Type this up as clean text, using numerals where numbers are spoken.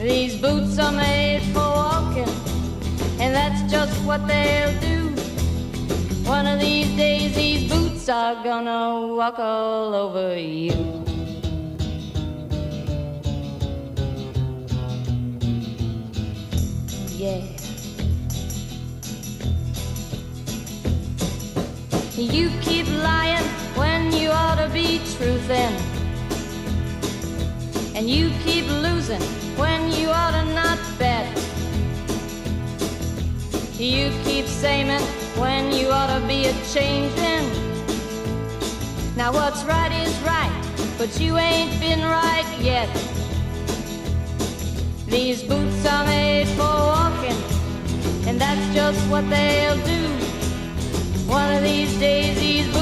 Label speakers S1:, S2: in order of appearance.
S1: These boots are made for walking, and that's just what they'll do. One of these days these boots are gonna walk all over you. Yeah. You keep lying when you ought to be truthing, and you keep losing when you ought to not bet. You keep saying when you ought to be a-changing. Now what's right is right, but you ain't been right yet. These boots are made for walking, and that's just what they'll do. One of these days these boots